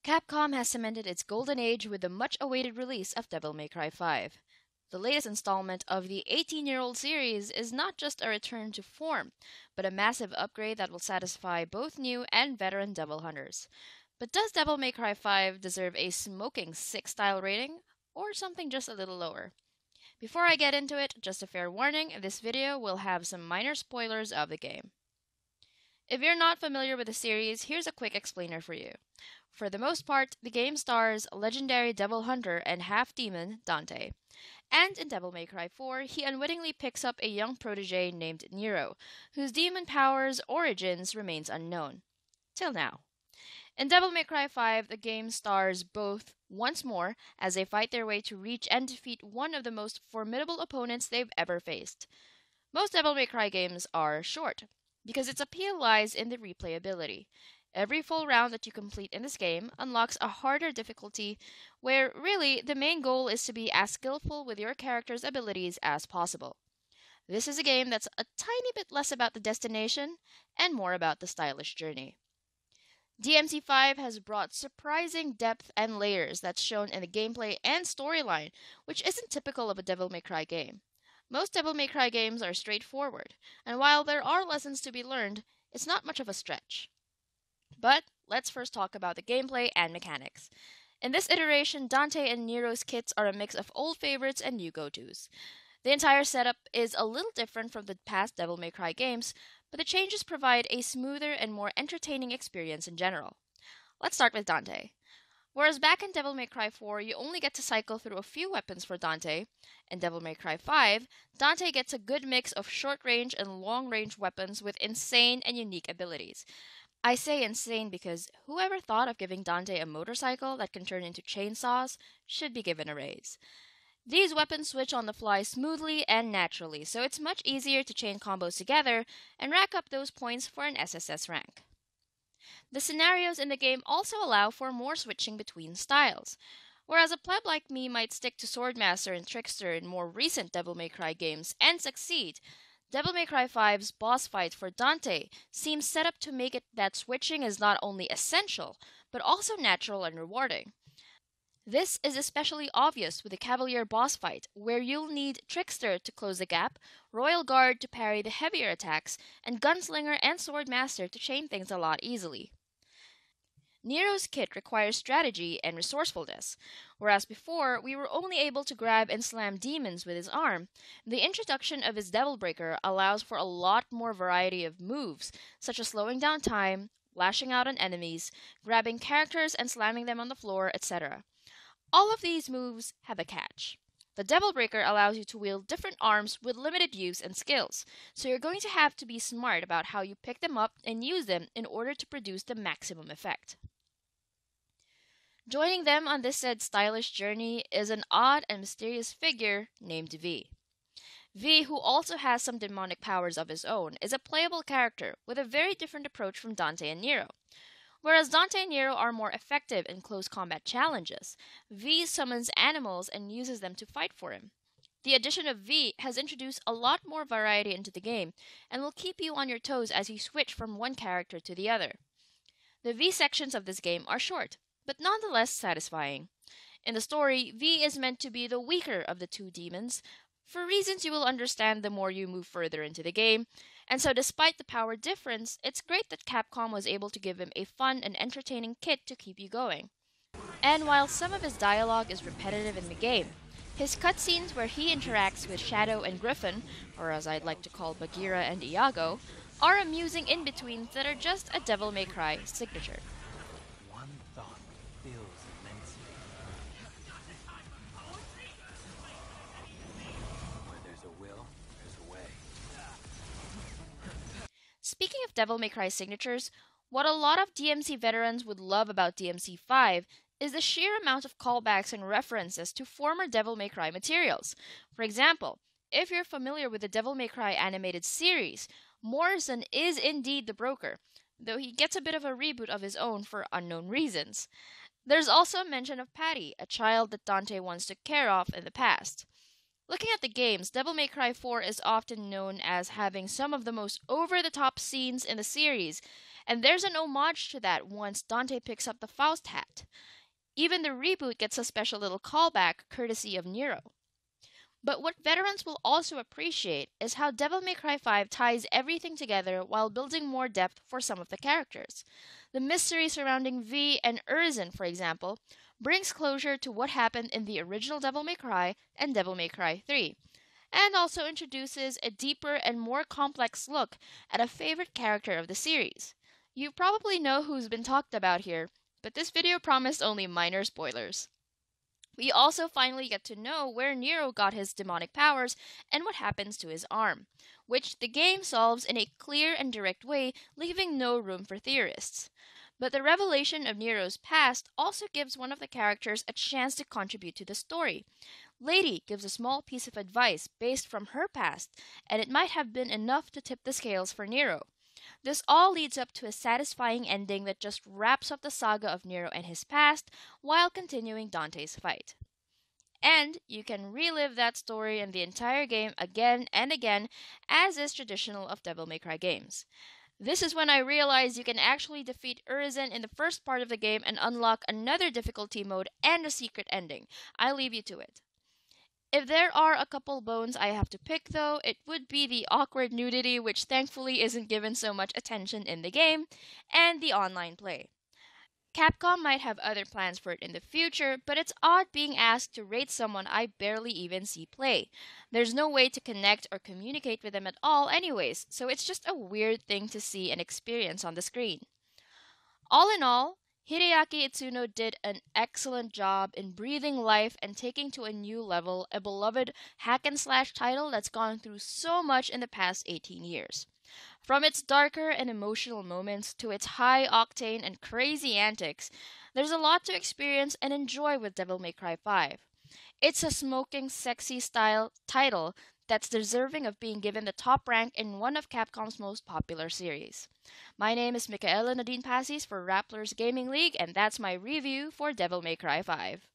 Capcom has cemented its golden age with the much-awaited release of Devil May Cry 5. The latest installment of the 18-year-old series is not just a return to form, but a massive upgrade that will satisfy both new and veteran Devil Hunters. But does Devil May Cry 5 deserve a smoking 6 style rating, or something just a little lower? Before I get into it, just a fair warning, this video will have some minor spoilers of the game. If you're not familiar with the series, here's a quick explainer for you. For the most part, the game stars legendary Devil Hunter and half-demon Dante. And in Devil May Cry 4, he unwittingly picks up a young protege named Nero, whose demon powers' origins remains unknown. Till now. In Devil May Cry 5, the game stars both once more as they fight their way to reach and defeat one of the most formidable opponents they've ever faced. Most Devil May Cry games are short, because its appeal lies in the replayability. Every full round that you complete in this game unlocks a harder difficulty where really the main goal is to be as skillful with your character's abilities as possible. This is a game that's a tiny bit less about the destination and more about the stylish journey. DMC5 has brought surprising depth and layers that's shown in the gameplay and storyline, which isn't typical of a Devil May Cry game. Most Devil May Cry games are straightforward, and while there are lessons to be learned, it's not much of a stretch. But let's first talk about the gameplay and mechanics. In this iteration, Dante and Nero's kits are a mix of old favorites and new go-tos. The entire setup is a little different from the past Devil May Cry games, but the changes provide a smoother and more entertaining experience in general. Let's start with Dante. Whereas back in Devil May Cry 4, you only get to cycle through a few weapons for Dante, in Devil May Cry 5, Dante gets a good mix of short-range and long-range weapons with insane and unique abilities. I say insane because whoever thought of giving Dante a motorcycle that can turn into chainsaws should be given a raise. These weapons switch on the fly smoothly and naturally, so it's much easier to chain combos together and rack up those points for an SSS rank. The scenarios in the game also allow for more switching between styles. Whereas a pleb like me might stick to Swordmaster and Trickster in more recent Devil May Cry games and succeed, Devil May Cry 5's boss fight for Dante seems set up to make it that switching is not only essential, but also natural and rewarding. This is especially obvious with the Cavalier boss fight, where you'll need Trickster to close the gap, Royal Guard to parry the heavier attacks, and Gunslinger and Swordmaster to chain things a lot easily. Nero's kit requires strategy and resourcefulness. Whereas before, we were only able to grab and slam demons with his arm, the introduction of his Devil Breaker allows for a lot more variety of moves, such as slowing down time, lashing out on enemies, grabbing characters and slamming them on the floor, etc. All of these moves have a catch. The Devil Breaker allows you to wield different arms with limited use and skills, so you're going to have to be smart about how you pick them up and use them in order to produce the maximum effect. Joining them on this said stylish journey is an odd and mysterious figure named V. V, who also has some demonic powers of his own, is a playable character with a very different approach from Dante and Nero. Whereas Dante and Nero are more effective in close combat challenges, V summons animals and uses them to fight for him. The addition of V has introduced a lot more variety into the game and will keep you on your toes as you switch from one character to the other. The V sections of this game are short, but nonetheless satisfying. In the story, V is meant to be the weaker of the two demons, for reasons you will understand the more you move further into the game, and so despite the power difference, it's great that Capcom was able to give him a fun and entertaining kit to keep you going. And while some of his dialogue is repetitive in the game, his cutscenes where he interacts with Shadow and Griffin, or as I'd like to call Bagheera and Iago, are amusing in-betweens that are just a Devil May Cry signature. One thought fills immensity. Where there's a will, there's a way. Speaking of Devil May Cry signatures, what a lot of DMC veterans would love about DMC5 is the sheer amount of callbacks and references to former Devil May Cry materials. For example, if you're familiar with the Devil May Cry animated series, Morrison is indeed the Broker, though he gets a bit of a reboot of his own for unknown reasons. There's also a mention of Patty, a child that Dante once took care of in the past. Looking at the games, Devil May Cry 4 is often known as having some of the most over-the-top scenes in the series, and there's an homage to that once Dante picks up the Faust hat. Even the reboot gets a special little callback courtesy of Nero. But what veterans will also appreciate is how Devil May Cry 5 ties everything together while building more depth for some of the characters. The mystery surrounding V and Urizen, for example, brings closure to what happened in the original Devil May Cry and Devil May Cry 3, and also introduces a deeper and more complex look at a favorite character of the series. You probably know who's been talked about here, but this video promised only minor spoilers. We also finally get to know where Nero got his demonic powers and what happens to his arm, which the game solves in a clear and direct way, leaving no room for theorists. But the revelation of Nero's past also gives one of the characters a chance to contribute to the story. Lady gives a small piece of advice based from her past, and it might have been enough to tip the scales for Nero. This all leads up to a satisfying ending that just wraps up the saga of Nero and his past while continuing Dante's fight. And you can relive that story and the entire game again and again, as is traditional of Devil May Cry games. This is when I realized you can actually defeat Urizen in the first part of the game and unlock another difficulty mode and a secret ending. I leave you to it. If there are a couple bones I have to pick though, it would be the awkward nudity, which thankfully isn't given so much attention in the game, and the online play. Capcom might have other plans for it in the future, but it's odd being asked to rate someone I barely even see play. There's no way to connect or communicate with them at all anyways, so it's just a weird thing to see and experience on the screen. All in all, Hideaki Itsuno did an excellent job in breathing life and taking to a new level a beloved hack-and-slash title that's gone through so much in the past 18 years. From its darker and emotional moments to its high-octane and crazy antics, there's a lot to experience and enjoy with Devil May Cry 5. It's a smoking, sexy style title that's deserving of being given the top rank in one of Capcom's most popular series. My name is Michaela Nadine Passis for Rapplers Gaming League, and that's my review for Devil May Cry 5.